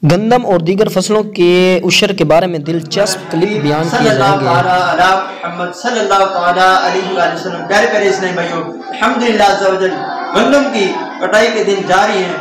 گندم اور دیگر فصلوں کے عشر کے بارے میں دلچسپ کلپ بیان کیے جائیں گے۔ محمد صلی اللہ تعالیٰ علیہ وآلہ وسلم۔ پیارے پیارے اسلامی بھائیوں، الحمدللہ عز و جل گندم کی کٹائی کے دن جاری ہیں۔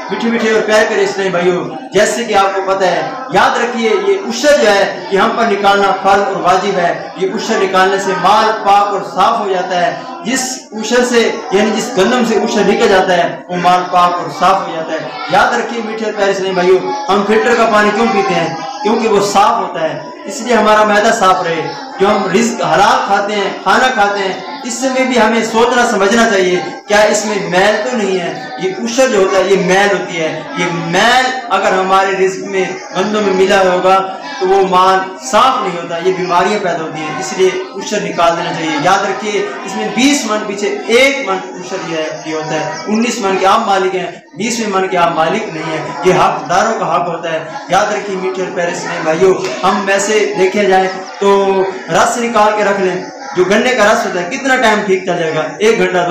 میٹھے میٹھے اور پیارے پیارے اسلامی بھائیوں، جیسے کہ آپ کو پتہ ہے، یاد رکھیے یہ عشر جو ہے یہ ہم پر نکالنا فرض اور واجب ہے۔ یہ عشر نکالنے سے مال پاک اور صاف ہو جاتا ہے۔ جس عشر سے یعنی جس گندم سے عشر نکل جاتا ہے وہ مال پاک اور صاف ہو جاتا ہے۔ یاد رکھیے میٹھے اور پیارے اسلامی بھائیوں، ہم فلٹر کا پانی کیوں پیتے ہیں؟ کیونکہ وہ صاف ہوتا ہے، اس لیے ہمارا معدہ صاف رہے۔ جو ہم رزق حلال کھاتے ہیں، کھانا کھاتے ہیں، اس میں بھی ہمیں سوچنا سمجھنا چاہیے کیا اس میں میل تو نہیں ہے۔ یہ عشر جو ہوتا ہے یہ میل ہوتی ہے۔ یہ میل اگر ہمارے رزق میں گندم میں ملا ہوگا تو وہ مال صاف نہیں ہوتا، یہ بیماریاں پیدا ہوتی ہیں۔ اس لیے عشر نکال دینا چاہیے۔ یاد رکھیے اس میں 20 من پیچھے 1 من عشر یہ ہوتا ہے۔ 19 من کے آپ مالک ہیں، 20ویں من کے آپ مالک نہیں ہیں۔ یہ حق داروں کا حق ہوتا ہے۔ یاد رکھیے میٹھے اور پیارے اسلامی بھائیوں، ہم ویسے دیکھے جائیں تو رس نکال کے رکھ لیں۔ جو گنے کا رس ہوتا ہے کتنا ٹائم ٹھیک چل جائے گا؟ 1 گھنٹہ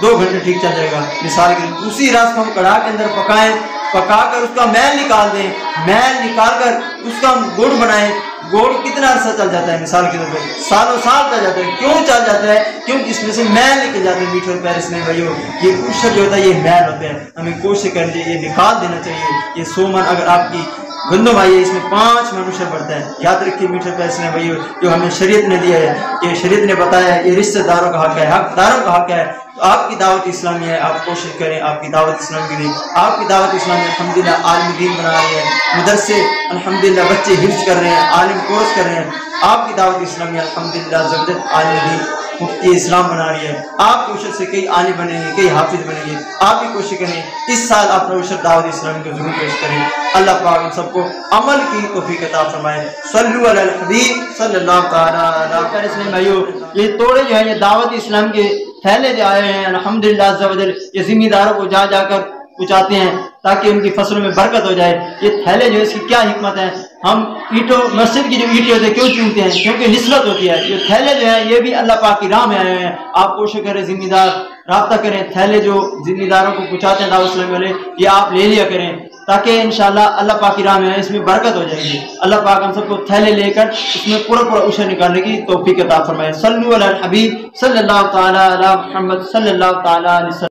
2 گھنٹے ٹھیک چل جائے گا مثال کے لیے۔ اسی رس کو ہم کڑاہ کے اندر پکائیں، پکا کر اس کا میل نکال دیں، میل نکال کر اس کا ہم گڑ بنائیں، گڑ کتنا عرصہ چل جاتا ہے؟ مثال کے طور پہ سالوں سال چل جاتا ہے۔ کیوں چل جاتا ہے؟ کیونکہ اس میں سے میل نکل جاتے ہیں۔ میٹھے اور پیارے اسلامی بھائیوں، یہ عشر جو ہوتا ہے یہ میل ہوتا ہے، ہمیں کوشش کرنی چاہیے یہ نکال دینا چاہیے۔ یہ 100 من اگر آپ کی گندم آئی ہے اس میں 5 من عشر بڑھتا ہے۔ یاد رکھیے میٹھے پیارے اسلامی بھائیوں، جو ہمیں شریعت نے دیا ہے، یہ شریعت نے بتایا ہے، یہ رشتہ داروں کا حق ہے، حق داروں کا حق ہے۔ تو آپ کی دعوت اسلامی ہے، آپ کوشش کریں آپ کی دعوت اسلام کے لیے۔ آپ کی دعوت اسلامی الحمدللہ عالم دین بنا رہی ہے، مدرسے الحمدللہ بچے حفظ کر رہے ہیں، عالم کورس کر رہے ہیں۔ آپ کی دعوت اسلامی الحمدللہ زبردست عالم دین مفتی اسلام بنا رہی ہے۔ آپ کے عشر سے کئی عالم بنیں گے، کئی حافظ بنیں گے۔ آپ بھی کوشش کریں اس سال اپنا عشر دعوت اسلامی کو ضرور پیش کریں۔ اللہ پاک ہم سب کو عمل کی توفیق عطا فرمائے۔ صلو علی الحبیب صلی اللہ تعالیٰ علیہ وسلم۔ یہ توڑے جو ہیں یہ دعوت اسلام کے تھیلے جو آئے ہیں الحمدللہ عز و جل، یہ ذمہ داروں کو جا جا کر پہنچاتے ہیں تاکہ ان کی فصلوں میں برکت ہو جائے۔ یہ تھیلے جو ہے اس کی کیا حکمت ہے؟ ہم اینٹوں مسجد کی جو اینٹیں ہوتے ہیں کیوں چونتے ہیں؟ کیونکہ نسبت ہوتی ہے۔ یہ تھیلے جو ہیں یہ بھی اللہ پاک کی راہ میں آئے ہیں۔ آپ کوشش کریں ذمہ دار رابطہ کریں، تھیلے جو ذمہ داروں کو پہنچاتے ہیں دعوت اسلامی والے یہ آپ لے لیا کریں تاکہ انشاءاللہ اللہ پاک کی راہ میں اس میں برکت ہو جائے گی۔ اللہ پاک ہم سب کو تھیلے لے کر اس میں پورا عشر نکالنے کی توفیق عطا فرمائے۔ صلو علی الحبیب صلی اللہ تعالیٰ علی محمد صلی اللہ تعالیٰ علیہ وسلم۔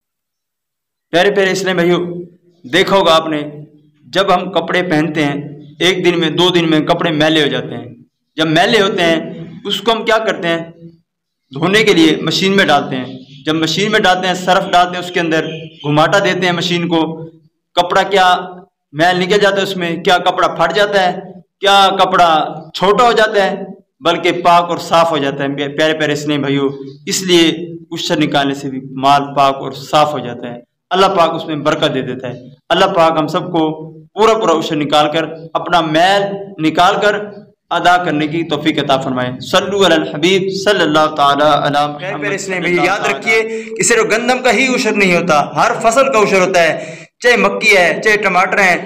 پیارے پیارے اسلام بھائیو، دیکھا ہوگا آپ نے جب ہم کپڑے پہنتے ہیں 1 دن میں 2 دن میں کپڑے میلے ہو جاتے ہیں۔ جب میلے ہوتے ہیں اس کو ہم کیا کرتے ہیں؟ دھونے کے لیے مشین میں ڈالتے ہیں۔ جب مشین میں ڈالتے ہیں سرف ڈالتے ہیں، اس کے اندر گھماٹا دیتے ہیں مشین کو، کپڑا کیا میل نکل جاتا ہے اس میں؟ کیا کپڑا پھٹ جاتا ہے؟ کیا کپڑا چھوٹا ہو جاتا ہے؟ بلکہ پاک اور صاف ہو جاتا ہے۔ پیارے پیارے اسلام بھائیو، اس لیے عشر نکالنے سے بھی مال پاک اور صاف ہو جاتا ہے۔ اللہ پاک اس میں برکت دے دیتا ہے۔ اللہ پاک ہم سب کو پورا عشر نکال کر اپنا میل نکال کر ادا کرنے کی توفیق عطا فرمائے۔ صلو علی الحبیب صلی اللہ تعالی علی محمد۔ یاد رکھیے کہ صرف گندم کا ہی عشر نہیں ہوتا، ہر فصل کا عشر ہوتا ہے، چاہے مکی ہے، چاہے ٹماٹر ہیں،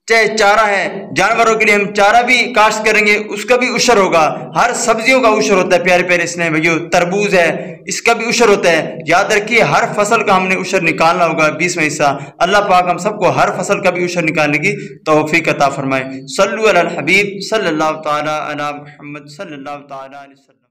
چاہے چارہ ہے، جانوروں کے لیے ہم چارہ بھی کاشت کریں گے اس کا بھی عشر ہوگا۔ ہر سبزیوں کا عشر ہوتا ہے پیارے پیارے اسلام بھائیو، تربوز ہے اس کا بھی عشر ہوتا ہے۔ یاد رکھیے ہر فصل کا ہم نے عشر نکالنا ہوگا 20واں حصہ۔ اللہ پاک ہم سب کو ہر فصل کا بھی عشر نکالنے کی توفیق عطا فرمائے۔ صلو علی الحبیب صلی اللہ تعالی علی محمد صلی اللہ تعالی علیہ وسلم۔